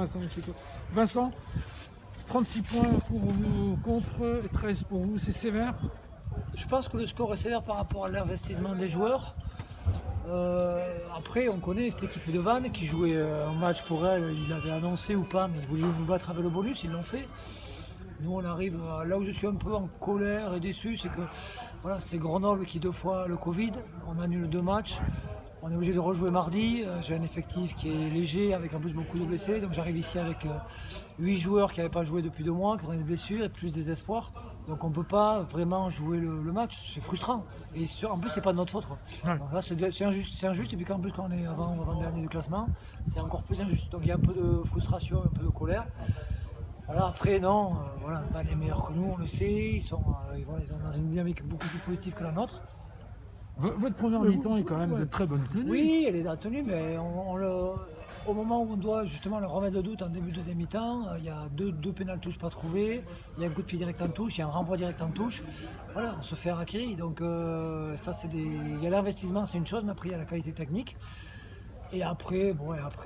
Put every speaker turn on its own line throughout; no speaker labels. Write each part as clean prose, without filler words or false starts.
Vincent Chico. Vincent, 36 points pour vous contre 13 pour vous, c'est sévère?
Je pense que le score est sévère par rapport à l'investissement des joueurs. Après, on connaît cette équipe de Vannes qui jouait un match pour elle, ils l'avaient annoncé ou pas, mais ils voulaient nous battre avec le bonus, ils l'ont fait. Nous, on arrive là où je suis un peu en colère et déçu, c'est que voilà, c'est Grenoble qui 2 fois le Covid, on annule 2 matchs. On est obligé de rejouer mardi. J'ai un effectif qui est léger avec en plus beaucoup de blessés. Donc j'arrive ici avec 8 joueurs qui n'avaient pas joué depuis 2 mois, qui ont des blessures et plus des espoirs. Donc on ne peut pas vraiment jouer le match. C'est frustrant. Et en plus, c'est pas de notre faute, quoi.
Ouais.
Donc là, c'est injuste. Et puis en plus, quand on est avant-dernier du classement, c'est encore plus injuste. Donc il y a un peu de frustration, un peu de colère. Voilà, après, non, voilà, Vannes est meilleur que nous, on le sait. Ils sont dans une dynamique beaucoup plus positive que la nôtre.
Votre première mi-temps est quand même de très bonne tenue.
Oui, elle est dans la tenue, mais au moment où on doit justement le remettre de doute en début de deuxième mi-temps, il y a deux pénales touches pas trouvées, il y a un coup de pied direct en touche, il y a un renvoi direct en touche. Voilà, on se fait harakiri. Donc ça, il y a l'investissement, c'est une chose, mais après il y a la qualité technique. Et après,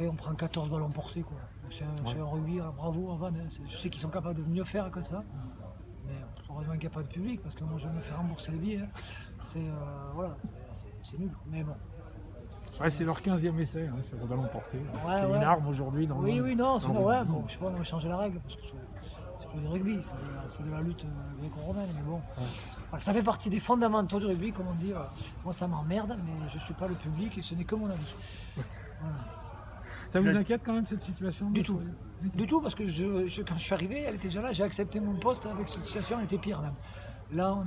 on prend 14 ballons portés, quoi. C'est un rugby, bravo à Vannes. Je sais qu'ils sont capables de mieux faire que ça. Mais heureusement qu'il n'y a pas de public, parce que moi je me fais rembourser les billets. C'est nul, mais bon.
C'est leur 15e essai, hein, c'est le ballon porté.
Ouais,
c'est
ouais.
une arme aujourd'hui dans le
Oui, non,
dans le
ouais,
rugby.
bon, je sais pas, on va changer la règle, parce que c'est plus du rugby, c'est de la lutte gréco-romaine, mais bon. Voilà, ça fait partie des fondamentaux du rugby, comment dire. Moi ça m'emmerde, mais je ne suis pas le public et ce n'est que mon avis. Voilà.
Ça vous inquiète quand même cette situation?
Du tout. Du tout, parce que quand je suis arrivé, elle était déjà là, j'ai accepté mon poste avec cette situation, elle était pire même. Là,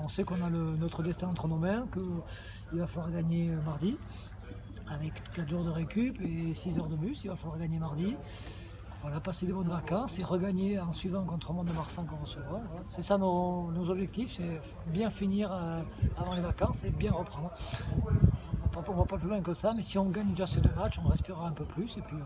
on sait qu'on a notre destin entre nos mains, qu'il va falloir gagner mardi, avec 4 jours de récup et 6 heures de bus, il va falloir gagner mardi. Voilà, passer des bonnes vacances et regagner en suivant contre Mont-de-Marsan qu'on recevra. Voilà. C'est ça nos objectifs, c'est bien finir avant les vacances et bien reprendre. On va pas plus loin que ça, mais si on gagne déjà ces 2 matchs, on respirera un peu plus et puis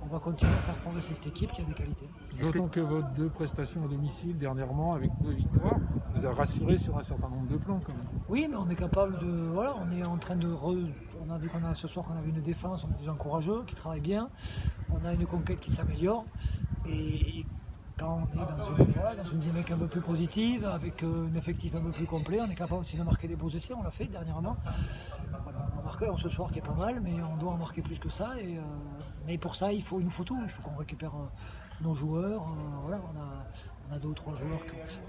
on va continuer à faire progresser cette équipe qui a des qualités.
D'autant que vos 2 prestations à domicile dernièrement avec 2 victoires vous a rassuré sur un certain nombre de plans quand même.
Oui, mais on est capable de. Voilà, on est en train de. On a vu ce soir qu'on avait une défense, on est des gens courageux, qui travaillent bien. On a une conquête qui s'améliore. Et quand on est dans une dynamique un peu plus positive, avec un effectif un peu plus complet, on est capable aussi de marquer des beaux essais, on l'a fait dernièrement. Voilà, on a marqué ce soir qui est pas mal, mais on doit en marquer plus que ça. Mais pour ça, il nous faut tout. Il faut qu'on récupère nos joueurs. Voilà, on a 2 ou 3 joueurs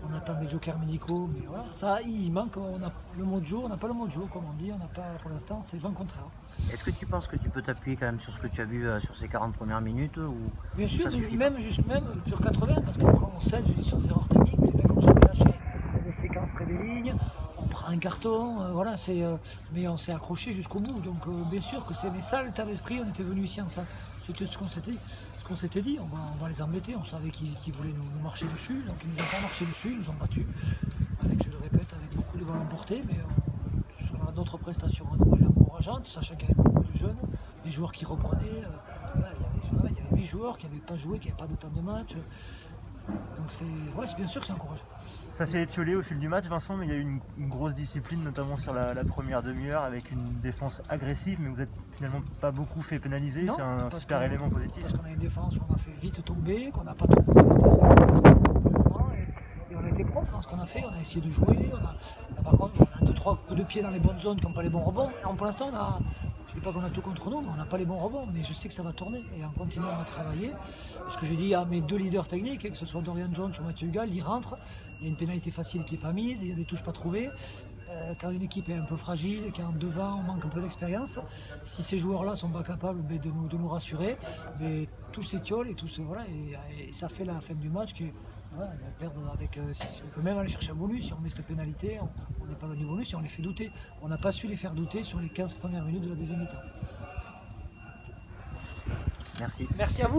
qu'on attend des jokers médicaux. Mais voilà, ça, il manque. On a le mojo, on n'a pas le mojo, comme on dit. On n'a pas, pour l'instant, c'est 20 contraire.
Est-ce que tu penses que tu peux t'appuyer quand même sur ce que tu as vu sur ces 40 premières minutes
Bien sûr,
ça suffit
même sur 80, parce qu'après on cède, je dis sur des erreurs techniques, mais les mecs n'ont jamais lâché. Il y a des séquences près des lignes, on prend un carton, voilà, mais on s'est accroché jusqu'au bout. Donc bien sûr que c'est ça l'état d'esprit, on était venu ici en ça. C'était ce qu'on s'était dit, on va les embêter, on savait qu'ils voulaient nous marcher dessus, donc ils nous ont pas marché dessus, ils nous ont battus. Avec, je le répète, avec beaucoup de ballons portés, mais sur notre prestation à nous, elle est encourageante, sachant qu'il y avait beaucoup de jeunes, des joueurs qui reprenaient. Voilà, il y avait 8 joueurs qui n'avaient pas joué, qui n'avaient pas de temps de match. Donc bien sûr, c'est encourageant.
Ça s'est étiolé au fil du match, Vincent, mais il y a eu une grosse discipline, notamment sur la première demi-heure, avec une défense agressive, mais vous n'êtes finalement pas beaucoup fait pénaliser, c'est un super élément positif.
Parce qu'on a une défense où on a fait vite tomber, qu'on n'a pas trop contesté, on a contesté au bon moment, et on a été propre dans ce qu'on a fait, on a essayé de jouer, par contre on a 2-3 coups de pied dans les bonnes zones qui n'ont pas les bons rebonds. Pour l'instant, je ne dis pas qu'on a tout contre nous, mais on n'a pas les bons rebonds, mais je sais que ça va tourner, et en continuant à travailler, ce que je dis à mes 2 leaders techniques, que ce soit Dorian Jones ou Mathieu Hugal, ils rentrent, il y a une pénalité facile qui n'est pas mise, il y a des touches pas trouvées. Quand une équipe est un peu fragile, quand devant on manque un peu d'expérience, si ces joueurs-là ne sont pas capables de nous rassurer, mais tout s'étiole et et ça fait la fin du match qui est. Voilà, on va perdre on peut même aller chercher un bonus, si on met cette pénalité, on n'est pas loin du bonus et on les fait douter. On n'a pas su les faire douter sur les 15 premières minutes de la deuxième mi-temps.
Merci.
Merci à vous.